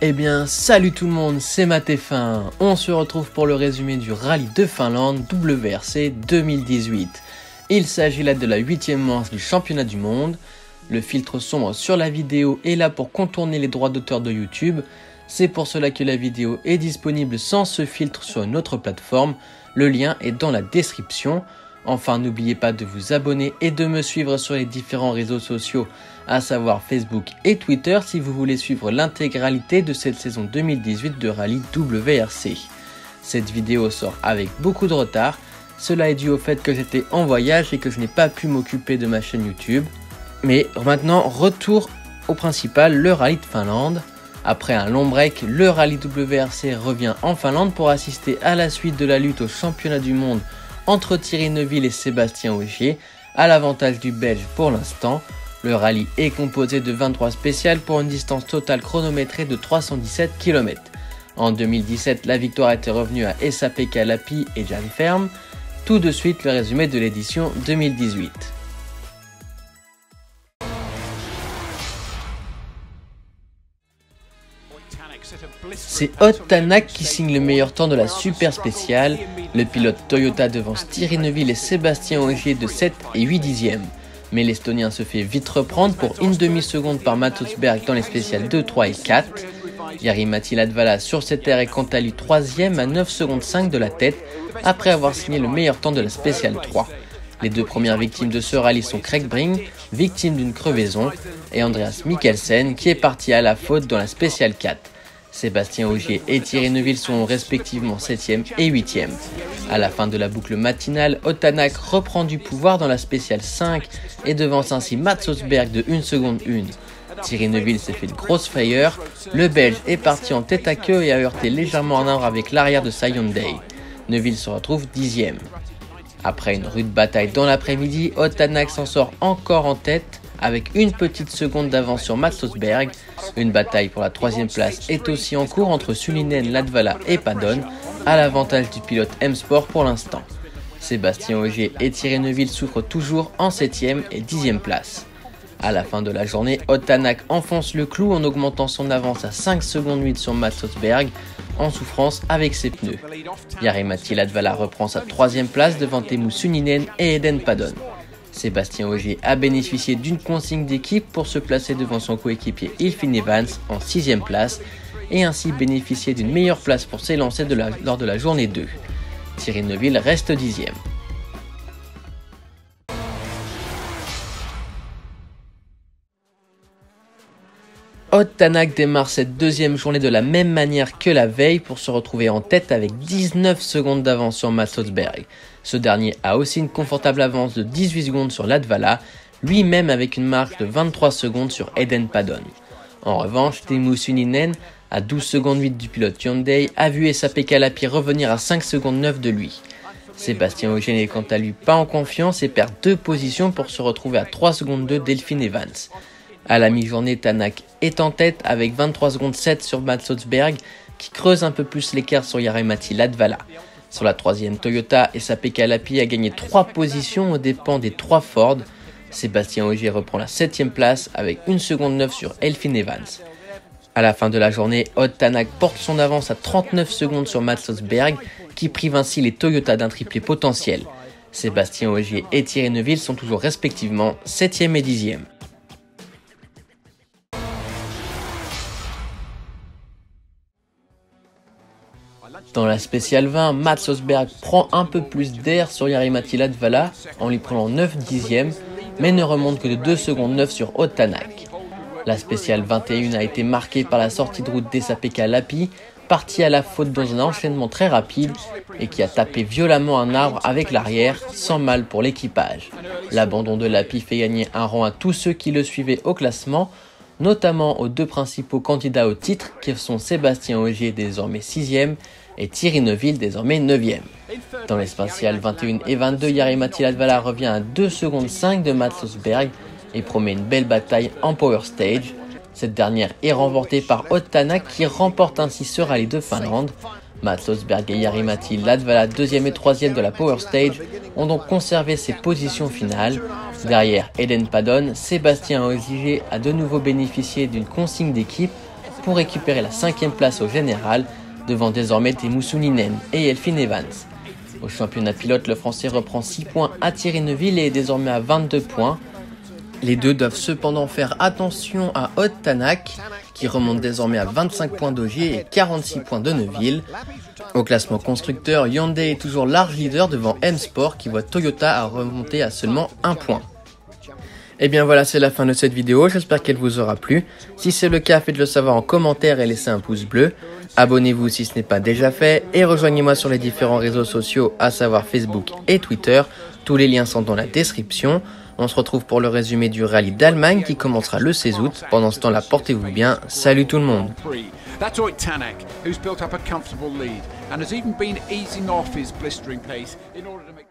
Eh bien, salut tout le monde, c'est Matt-F1. On se retrouve pour le résumé du rallye de Finlande WRC 2018. Il s'agit là de la 8e manche du championnat du monde. Le filtre sombre sur la vidéo est là pour contourner les droits d'auteur de YouTube. C'est pour cela que la vidéo est disponible sans ce filtre sur une autre plateforme. Le lien est dans la description. Enfin, n'oubliez pas de vous abonner et de me suivre sur les différents réseaux sociaux, à savoir Facebook et Twitter si vous voulez suivre l'intégralité de cette saison 2018 de rallye WRC. Cette vidéo sort avec beaucoup de retard, cela est dû au fait que j'étais en voyage et que je n'ai pas pu m'occuper de ma chaîne YouTube. Mais maintenant, retour au principal, le rallye de Finlande. Après un long break, le rallye WRC revient en Finlande pour assister à la suite de la lutte au championnat du monde entre Thierry Neuville et Sébastien Ogier, à l'avantage du Belge pour l'instant. Le rallye est composé de 23 spéciales pour une distance totale chronométrée de 317 km. En 2017, la victoire était revenue à Esa-Pekka Lappi et Jan Ferm. Tout de suite, le résumé de l'édition 2018. C'est Ott Tänak qui signe le meilleur temps de la super spéciale. Le pilote Toyota devance Thierry Neuville et Sébastien Ogier de 7 et 8 dixièmes. Mais l'Estonien se fait vite reprendre pour une demi-seconde par Mats Östberg dans les spéciales 2, 3 et 4. Jari-Matti Latvala sur cette aire est quant à lui 3ème à 9 secondes 5 de la tête après avoir signé le meilleur temps de la spéciale 3. Les deux premières victimes de ce rallye sont Craig Breen, victime d'une crevaison, et Andreas Mikkelsen qui est parti à la faute dans la spéciale 4. Sébastien Ogier et Thierry Neuville sont respectivement 7e et 8e. À la fin de la boucle matinale, Ott Tänak reprend du pouvoir dans la spéciale 5 et devance ainsi Mats Östberg de 1 seconde 1. Thierry Neuville s'est fait de grosses frayeurs, le Belge est parti en tête à queue et a heurté légèrement un arbre avec l'arrière de sa Hyundai. Neuville se retrouve 10e. Après une rude bataille dans l'après-midi, Ott Tänak s'en sort encore en tête avec une petite seconde d'avance sur Mats Östberg. Une bataille pour la 3ème place est aussi en cours entre Sulinen, Latvala et Padon, à l'avantage du pilote M-Sport pour l'instant. Sébastien Ogier et Thierry Neuville souffrent toujours en 7ème et 10ème place. À la fin de la journée, Ott Tänak enfonce le clou en augmentant son avance à 5 secondes 8 sur Mats Östberg, en souffrance avec ses pneus. Jari-Matti Latvala reprend sa 3ème place devant Teemu Suninen et Eden Padon. Sébastien Ogier a bénéficié d'une consigne d'équipe pour se placer devant son coéquipier Elfyn Evans en 6ème place et ainsi bénéficier d'une meilleure place pour s'élancer lors de la journée 2. Thierry Neuville reste 10e. Ott Tänak démarre cette deuxième journée de la même manière que la veille pour se retrouver en tête avec 19 secondes d'avance sur Mats Östberg. Ce dernier a aussi une confortable avance de 18 secondes sur Latvala, lui-même avec une marge de 23 secondes sur Eden Padon. En revanche, Teemu Suninen, à 12 secondes 8 du pilote Hyundai, a vu Esa-Pekka Lappi revenir à 5 secondes 9 de lui. Sébastien Ogier n'est quant à lui pas en confiance et perd 2 positions pour se retrouver à 3 secondes 2 d'Elfyn Evans. À la mi-journée, Tänak est en tête avec 23 secondes 7 sur Mats Östberg qui creuse un peu plus l'écart sur Jari-Matti Latvala. Sur la 3ème Toyota, Esa-Pekka Lappi a gagné 3 positions aux dépens des 3 Ford. Sébastien Ogier reprend la 7ème place avec 1 seconde 9 sur Elfyn Evans. À la fin de la journée, Ott Tänak porte son avance à 39 secondes sur Mats Östberg qui prive ainsi les Toyota d'un triplé potentiel. Sébastien Ogier et Thierry Neuville sont toujours respectivement 7e et 10e. Dans la spéciale 20, Mats Östberg prend un peu plus d'air sur Jari-Matti Latvala en lui prenant 9 dixièmes, mais ne remonte que de 2 secondes 9 sur Ott Tänak. La spéciale 21 a été marquée par la sortie de route d'Esa-Pekka Lappi, parti à la faute dans un enchaînement très rapide et qui a tapé violemment un arbre avec l'arrière, sans mal pour l'équipage. L'abandon de Lappi fait gagner un rang à tous ceux qui le suivaient au classement, notamment aux 2 principaux candidats au titre qui sont Sébastien Ogier désormais 6e et Thierry Neuville désormais 9e. Dans les spéciales 21 et 22, Jari-Matti Latvala revient à 2 secondes 5 de Mats Östberg et promet une belle bataille en Power Stage. Cette dernière est remportée par Ott Tänak qui remporte ainsi ce rallye de Finlande. Mats Östberg et Jari-Matti Latvala 2e et 3e de la Power Stage ont donc conservé ses positions finales. Derrière Eden Padon, Sébastien Ogier a de nouveau bénéficié d'une consigne d'équipe pour récupérer la 5e place au général, devant désormais Teemu Suninen et Elfyn Evans. Au championnat pilote, le Français reprend 6 points à Thierry Neuville et est désormais à 22 points. Les deux doivent cependant faire attention à Odd Tanak, qui remonte désormais à 25 points d'Ogier et 46 points de Neuville. Au classement constructeur, Hyundai est toujours large leader devant M-Sport qui voit Toyota à remonter à seulement 1 point. Et bien voilà, c'est la fin de cette vidéo, j'espère qu'elle vous aura plu. Si c'est le cas, faites-le le savoir en commentaire et laissez un pouce bleu. Abonnez-vous si ce n'est pas déjà fait et rejoignez-moi sur les différents réseaux sociaux, à savoir Facebook et Twitter. Tous les liens sont dans la description. On se retrouve pour le résumé du rallye d'Allemagne qui commencera le 16 août. Pendant ce temps-là, portez-vous bien. Salut tout le monde. That's Odd Tanak, who's built up a comfortable lead and has even been easing off his blistering pace in order to make